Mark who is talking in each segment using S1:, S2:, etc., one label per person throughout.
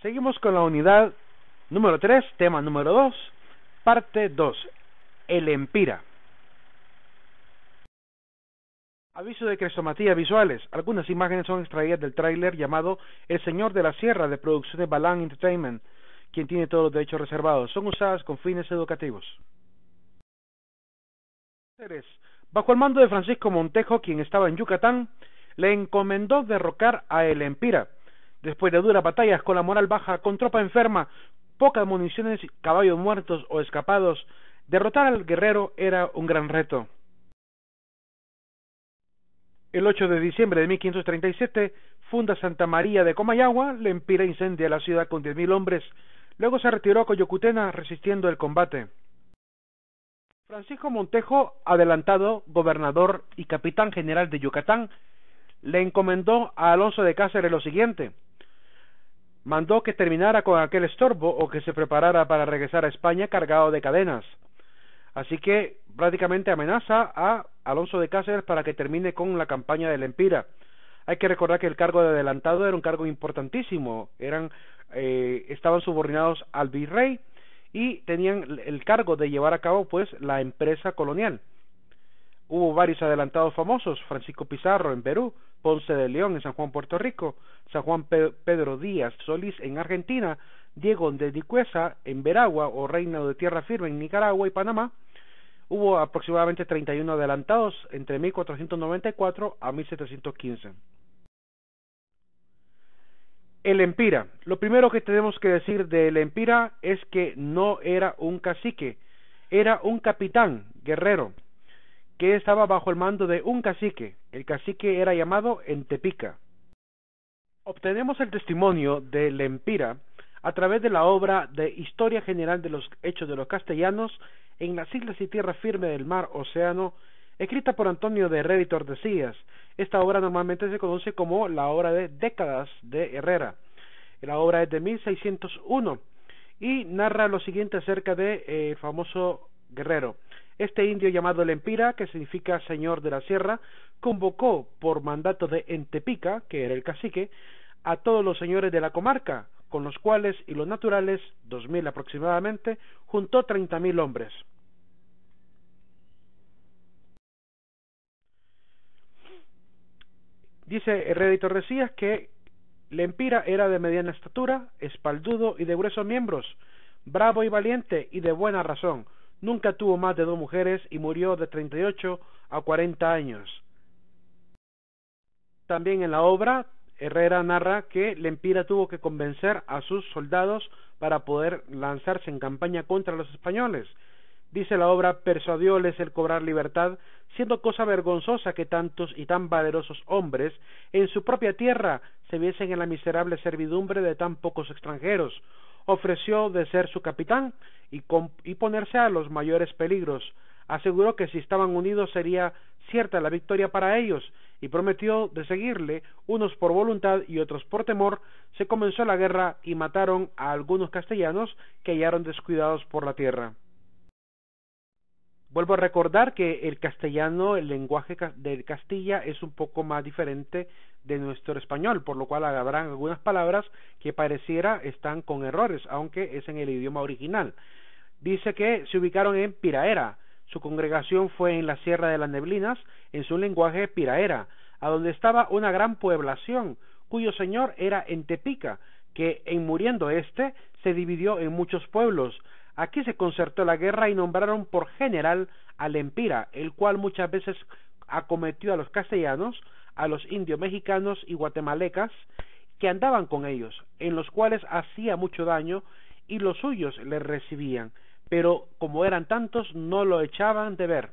S1: Seguimos con la unidad número 3, tema número 2, parte 2, el Empira. Aviso de crestomatía visuales. Algunas imágenes son extraídas del tráiler llamado El Señor de la Sierra de Producciones Balan Entertainment, quien tiene todos los derechos reservados. Son usadas con fines educativos. Bajo el mando de Francisco Montejo, quien estaba en Yucatán, le encomendó derrocar a el Empira. Después de duras batallas con la moral baja, con tropa enferma, pocas municiones, caballos muertos o escapados, derrotar al guerrero era un gran reto. El 8 de diciembre de 1537 funda Santa María de Comayagua. El Empira incendia la ciudad con 10.000 hombres. Luego se retiró a Coyocutena resistiendo el combate. Francisco Montejo, adelantado gobernador y capitán general de Yucatán, le encomendó a Alonso de Cáceres lo siguiente: mandó que terminara con aquel estorbo o que se preparara para regresar a España cargado de cadenas. Así que prácticamente amenaza a Alonso de Cáceres para que termine con la campaña del Empira. Hay que recordar que el cargo de adelantado era un cargo importantísimo, estaban subordinados al virrey y tenían el cargo de llevar a cabo pues la empresa colonial. Hubo varios adelantados famosos: Francisco Pizarro en Perú, Ponce de León en San Juan, Puerto Rico, San Juan Pedro Díaz Solís en Argentina, Diego de Dicuesa en Veragua o Reina de Tierra Firme en Nicaragua y Panamá. Hubo aproximadamente 31 adelantados entre 1494 a 1715. El Empira. Lo primero que tenemos que decir del Empira es que no era un cacique, era un capitán guerrero que estaba bajo el mando de un cacique. El cacique era llamado Entepica. Obtenemos el testimonio del Empira a través de la obra de Historia General de los Hechos de los Castellanos en las Islas y Tierra Firme del Mar Océano, escrita por Antonio de Herrera y Tordesillas. Esta obra normalmente se conoce como la obra de Décadas de Herrera. La obra es de 1601 y narra lo siguiente acerca de famoso guerrero. Este indio llamado el Empira, que significa señor de la sierra, convocó por mandato de Entepica, que era el cacique, a todos los señores de la comarca, con los cuales y los naturales, 2.000 aproximadamente, juntó 30.000 hombres. Dice Herrera y Tordesillas que el Empira era de mediana estatura, espaldudo y de gruesos miembros, bravo y valiente y de buena razón. Nunca tuvo más de 2 mujeres y murió de 38 a 40 años. También en la obra, Herrera narra que el Empira tuvo que convencer a sus soldados para poder lanzarse en campaña contra los españoles. Dice la obra: persuadióles el cobrar libertad, siendo cosa vergonzosa que tantos y tan valerosos hombres en su propia tierra se viesen en la miserable servidumbre de tan pocos extranjeros. Ofreció de ser su capitán y ponerse a los mayores peligros. Aseguró que si estaban unidos sería cierta la victoria para ellos, y prometió de seguirle, unos por voluntad y otros por temor. Se comenzó la guerra y mataron a algunos castellanos que hallaron descuidados por la tierra. Vuelvo a recordar que el castellano, el lenguaje de Castilla, es un poco más diferente de nuestro español, por lo cual habrán algunas palabras que pareciera están con errores, aunque es en el idioma original. Dice que se ubicaron en Piraera. Su congregación fue en la Sierra de las Neblinas, en su lenguaje Piraera, a donde estaba una gran población, cuyo señor era Entepica, que en muriendo se dividió en muchos pueblos. Aquí se concertó la guerra y nombraron por general al Empira, el cual muchas veces acometió a los castellanos, a los indios mexicanos y guatemaltecas que andaban con ellos, en los cuales hacía mucho daño y los suyos le recibían, pero como eran tantos no lo echaban de ver.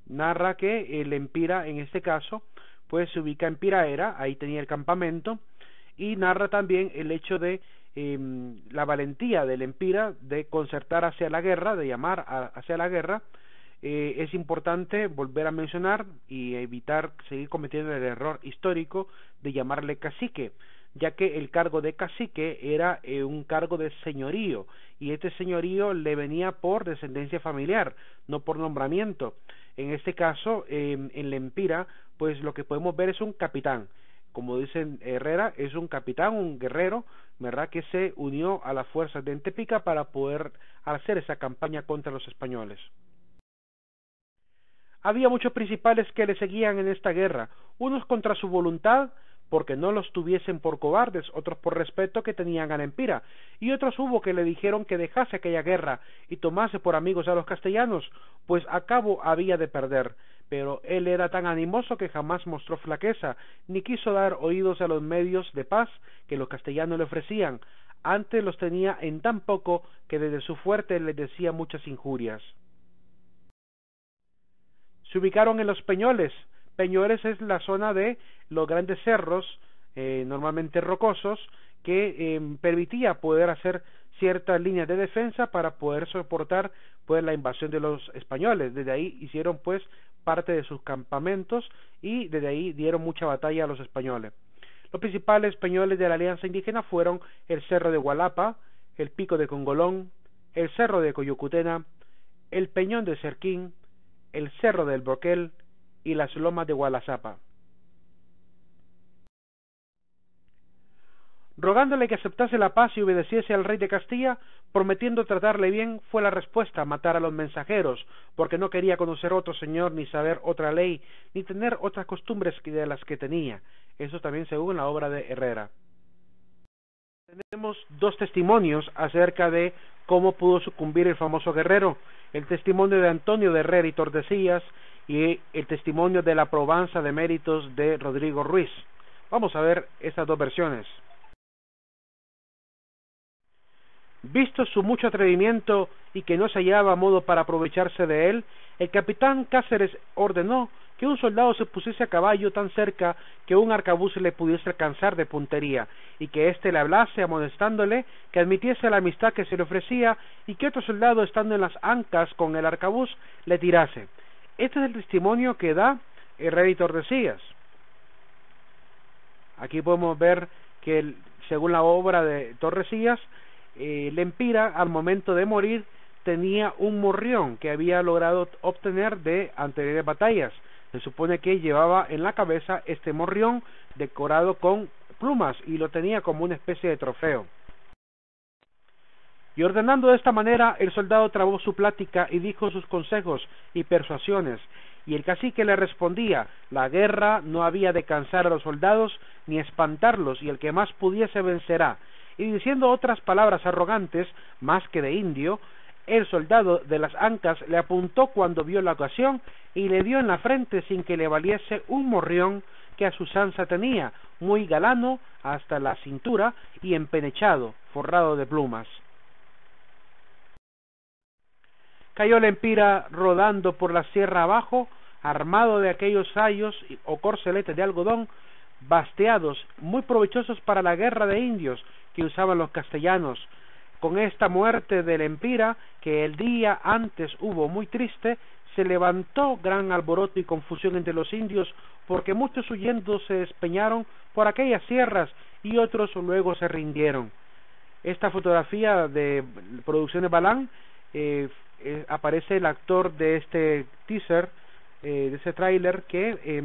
S1: Narra que el Empira en este caso pues se ubica en Piraera, ahí tenía el campamento, y narra también el hecho de la valentía del Empira de concertar hacia la guerra, de llamar hacia la guerra. Es importante volver a mencionar y evitar seguir cometiendo el error histórico de llamarle cacique, ya que el cargo de cacique era un cargo de señorío, y este señorío le venía por descendencia familiar, no por nombramiento. En este caso, en el Empira, pues lo que podemos ver es un capitán, como dicen Herrera, es un capitán, un guerrero, ¿verdad?, que se unió a las fuerzas de Entepica para poder hacer esa campaña contra los españoles. Había muchos principales que le seguían en esta guerra, unos contra su voluntad, porque no los tuviesen por cobardes, otros por respeto que tenían a Lempira, y otros hubo que le dijeron que dejase aquella guerra y tomase por amigos a los castellanos, pues a cabo había de perder. Pero él era tan animoso que jamás mostró flaqueza, ni quiso dar oídos a los medios de paz que los castellanos le ofrecían, antes los tenía en tan poco que desde su fuerte les decía muchas injurias. Se ubicaron en los Peñoles. Peñoles es la zona de los grandes cerros, normalmente rocosos, que permitía poder hacer ciertas líneas de defensa para poder soportar pues la invasión de los españoles. Desde ahí hicieron pues parte de sus campamentos y desde ahí dieron mucha batalla a los españoles. Los principales peñoles de la alianza indígena fueron el Cerro de Gualapa, el Pico de Congolón, el Cerro de Coyucutena, el Peñón de Cerquín, el Cerro del Broquel y las lomas de Gualazapa. Rogándole que aceptase la paz y obedeciese al rey de Castilla, prometiendo tratarle bien, fue la respuesta matar a los mensajeros, porque no quería conocer otro señor, ni saber otra ley, ni tener otras costumbres de las que tenía. Eso también según la obra de Herrera. Tenemos dos testimonios acerca de cómo pudo sucumbir el famoso guerrero: el testimonio de Antonio de Herrera y Tordesillas y el testimonio de la probanza de méritos de Rodrigo Ruiz. Vamos a ver estas dos versiones. Visto su mucho atrevimiento y que no se hallaba modo para aprovecharse de él, el capitán Cáceres ordenó que un soldado se pusiese a caballo tan cerca que un arcabuz le pudiese alcanzar de puntería, y que éste le hablase amonestándole que admitiese la amistad que se le ofrecía, y que otro soldado, estando en las ancas con el arcabuz, le tirase. Este es el testimonio que da Herrera y Tordesillas. Aquí podemos ver que según la obra de Tordesillas, Lempira al momento de morir tenía un morrión que había logrado obtener de anteriores batallas. Se supone que llevaba en la cabeza este morrión decorado con plumas y lo tenía como una especie de trofeo. Y ordenando de esta manera, el soldado trabó su plática y dijo sus consejos y persuasiones, y el cacique le respondía: la guerra no había de cansar a los soldados ni espantarlos, y el que más pudiese vencerá. Y diciendo otras palabras arrogantes, más que de indio, el soldado de las ancas le apuntó cuando vio la ocasión y le dio en la frente sin que le valiese un morrión que a su usanza tenía, muy galano hasta la cintura y empenechado, forrado de plumas. Cayó Lempira rodando por la sierra abajo, armado de aquellos sayos o corceletes de algodón, basteados, muy provechosos para la guerra de indios que usaban los castellanos. Con esta muerte de Lempira, que el día antes hubo muy triste, se levantó gran alboroto y confusión entre los indios, porque muchos huyendo se despeñaron por aquellas sierras y otros luego se rindieron. Esta fotografía de Producciones Balán, aparece el actor de este teaser, de ese tráiler, que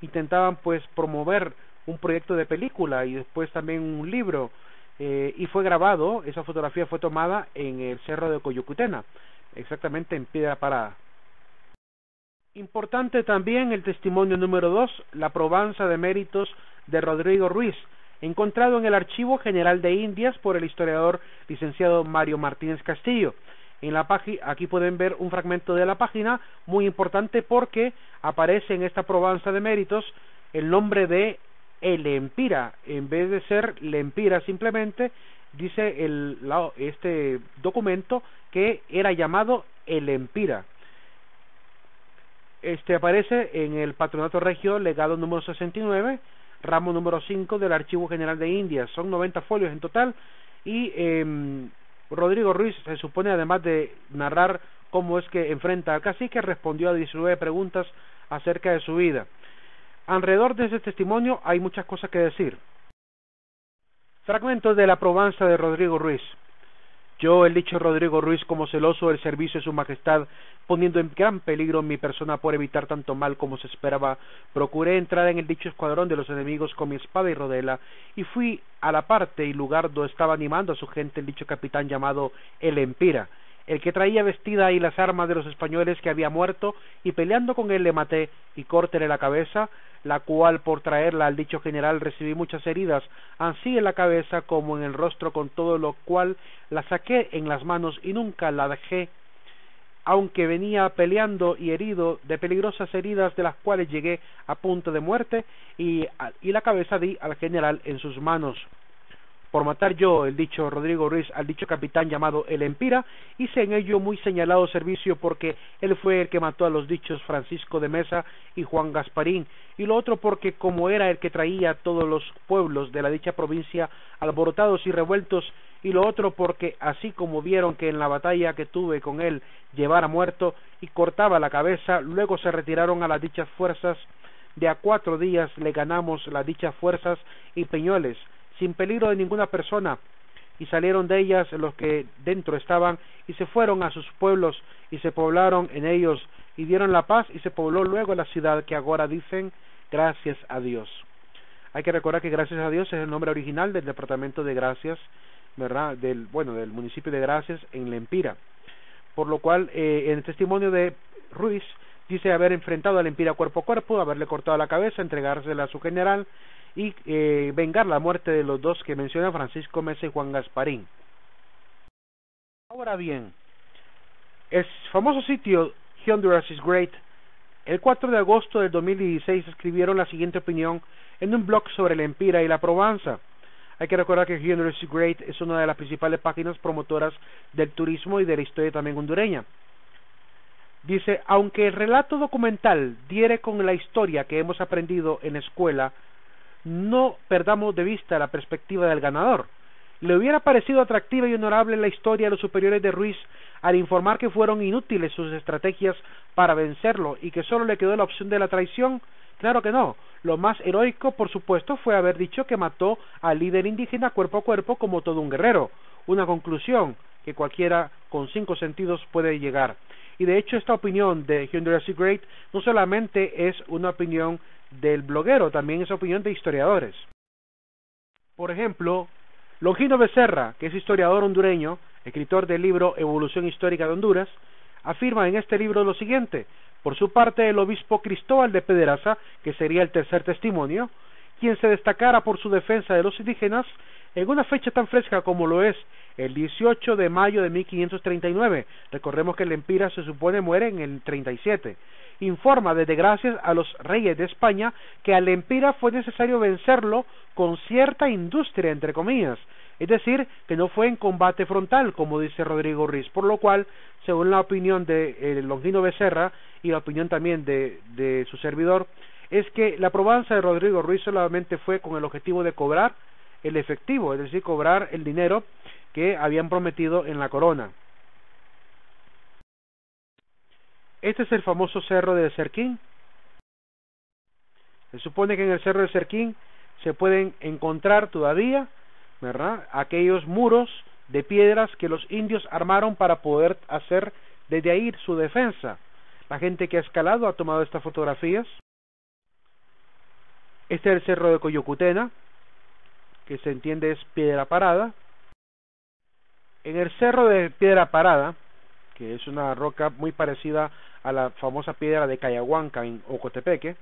S1: intentaban pues promover un proyecto de película y después también un libro, y fue grabado. Esa fotografía fue tomada en el Cerro de Coyucutena, exactamente en Piedra Parada. Importante también el testimonio número 2, la probanza de méritos de Rodrigo Ruiz, encontrado en el Archivo General de Indias por el historiador licenciado Mario Martínez Castillo. En la aquí pueden ver un fragmento de la página, muy importante porque aparece en esta probanza de méritos el nombre de El Lempira, en vez de ser Lempira simplemente, dice este documento que era llamado El Lempira. Aparece en el Patronato Regio, legado número 69, ramo número 5 del Archivo General de Indias. Son 90 folios en total, y Rodrigo Ruiz se supone, además de narrar cómo es que enfrenta al cacique, respondió a 19 preguntas acerca de su vida. Alrededor de ese testimonio hay muchas cosas que decir. Fragmentos de la probanza de Rodrigo Ruiz. Yo, el dicho Rodrigo Ruiz, como celoso del servicio de su majestad, poniendo en gran peligro mi persona por evitar tanto mal como se esperaba, procuré entrar en el dicho escuadrón de los enemigos con mi espada y rodela, y fui a la parte y lugar donde estaba animando a su gente el dicho capitán llamado el Empira, el que traía vestida ahí las armas de los españoles que había muerto, y peleando con él le maté y córtele la cabeza, la cual por traerla al dicho general recibí muchas heridas, ansí en la cabeza como en el rostro, con todo lo cual la saqué en las manos y nunca la dejé, aunque venía peleando y herido de peligrosas heridas de las cuales llegué a punto de muerte, y la cabeza di al general en sus manos. Por matar yo, el dicho Rodrigo Ruiz, al dicho capitán llamado el Empira, hice en ello muy señalado servicio, porque él fue el que mató a los dichos Francisco de Mesa y Juan Gasparín, y lo otro porque como era el que traía a todos los pueblos de la dicha provincia alborotados y revueltos, y lo otro porque así como vieron que en la batalla que tuve con él llevara muerto y cortaba la cabeza, luego se retiraron a las dichas fuerzas, de a 4 días le ganamos las dichas fuerzas y Peñoles, sin peligro de ninguna persona, y salieron de ellas los que dentro estaban, y se fueron a sus pueblos, y se poblaron en ellos, y dieron la paz, y se pobló luego la ciudad, que ahora dicen gracias a Dios. Hay que recordar que gracias a Dios es el nombre original del departamento de Gracias, ¿verdad? Del municipio de Gracias en Lempira. Por lo cual, en el testimonio de Ruiz, dice haber enfrentado al Empira cuerpo a cuerpo, haberle cortado la cabeza, entregársela a su general, y vengar la muerte de los dos que menciona Francisco Mesa y Juan Gasparín. Ahora bien, el famoso sitio Honduras is Great, el 4 de agosto del 2016 escribieron la siguiente opinión en un blog sobre el Empira y la Provenza. Hay que recordar que Honduras is Great es una de las principales páginas promotoras del turismo y de la historia también hondureña. Dice, aunque el relato documental diere con la historia que hemos aprendido en escuela, no perdamos de vista la perspectiva del ganador. Le hubiera parecido atractiva y honorable la historia de los superiores de Ruiz al informar que fueron inútiles sus estrategias para vencerlo y que solo le quedó la opción de la traición. Claro que no. Lo más heroico, por supuesto, fue haber dicho que mató al líder indígena cuerpo a cuerpo como todo un guerrero, una conclusión que cualquiera con 5 sentidos puede llegar. Y de hecho esta opinión de Honduras is Great no solamente es una opinión del bloguero, también es opinión de historiadores. Por ejemplo, Longino Becerra, que es historiador hondureño, escritor del libro Evolución Histórica de Honduras, afirma en este libro lo siguiente: por su parte, el obispo Cristóbal de Pedraza, que sería el tercer testimonio, quien se destacara por su defensa de los indígenas, en una fecha tan fresca como lo es el 18 de mayo de 1539, recordemos que el Empira se supone muere en el 37, informa desde gracias a los reyes de España que al Empira fue necesario vencerlo con cierta industria, entre comillas, es decir, que no fue en combate frontal, como dice Rodrigo Ruiz, por lo cual, según la opinión de Longino Becerra y la opinión también de su servidor, es que la probanza de Rodrigo Ruiz solamente fue con el objetivo de cobrar el efectivo, es decir, cobrar el dinero que habían prometido en la corona. Este es el famoso cerro de Cerquín. Se supone que en el cerro de Cerquín se pueden encontrar todavía, ¿verdad?, aquellos muros de piedras que los indios armaron para poder hacer desde ahí su defensa. La gente que ha escalado ha tomado estas fotografías. Este es el cerro de Coyocutena, que se entiende es piedra parada. En el cerro de Piedra Parada, que es una roca muy parecida a la famosa piedra de Cayahuanca en Ocotepeque,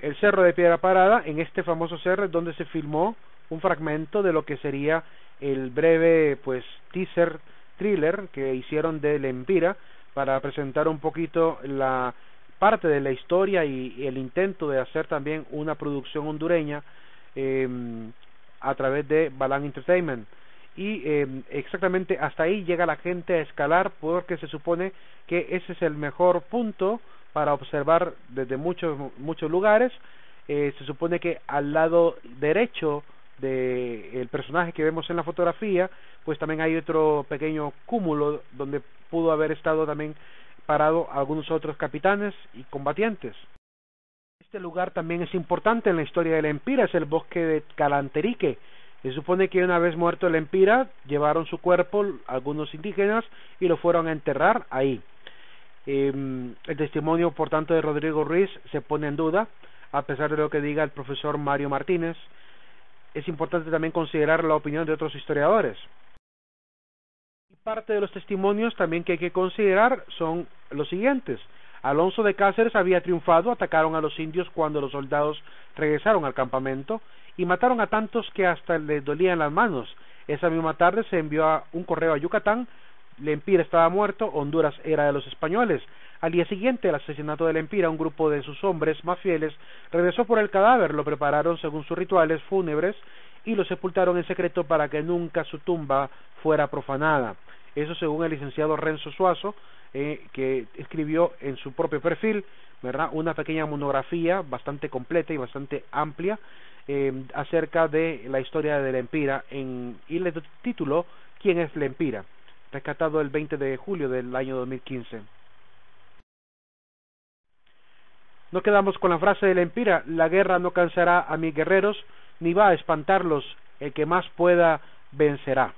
S1: el cerro de Piedra Parada, en este famoso cerro es donde se filmó un fragmento de lo que sería el breve teaser thriller que hicieron de El Empira para presentar un poquito la parte de la historia y el intento de hacer también una producción hondureña a través de Balán Entertainment. Y exactamente hasta ahí llega la gente a escalar, porque se supone que ese es el mejor punto para observar desde muchos lugares. Se supone que al lado derecho del personaje que vemos en la fotografía, pues también hay otro pequeño cúmulo donde pudo haber estado también parado algunos otros capitanes y combatientes. Este lugar también es importante en la historia del Empira, es el bosque de Calanterique, Se supone que una vez muerto el Empira, llevaron su cuerpo algunos indígenas y lo fueron a enterrar ahí. El testimonio, por tanto, de Rodrigo Ruiz se pone en duda, a pesar de lo que diga el profesor Mario Martínez. Es importante también considerar la opinión de otros historiadores. Y parte de los testimonios también que hay que considerar son los siguientes. Alonso de Cáceres había triunfado, atacaron a los indios cuando los soldados regresaron al campamento y mataron a tantos que hasta les dolían las manos. Esa misma tarde se envió un correo a Yucatán. El Empira estaba muerto, Honduras era de los españoles. Al día siguiente del asesinato del Empira, un grupo de sus hombres más fieles regresó por el cadáver, lo prepararon según sus rituales fúnebres y lo sepultaron en secreto para que nunca su tumba fuera profanada. Eso según el licenciado Renzo Suazo, que escribió en su propio perfil, ¿verdad?, una pequeña monografía bastante completa y bastante amplia acerca de la historia del Empira, y le tituló ¿Quién es el Empira?, rescatado el 20 de julio del año 2015. Nos quedamos con la frase del Empira: la guerra no cansará a mis guerreros, ni va a espantarlos, el que más pueda vencerá.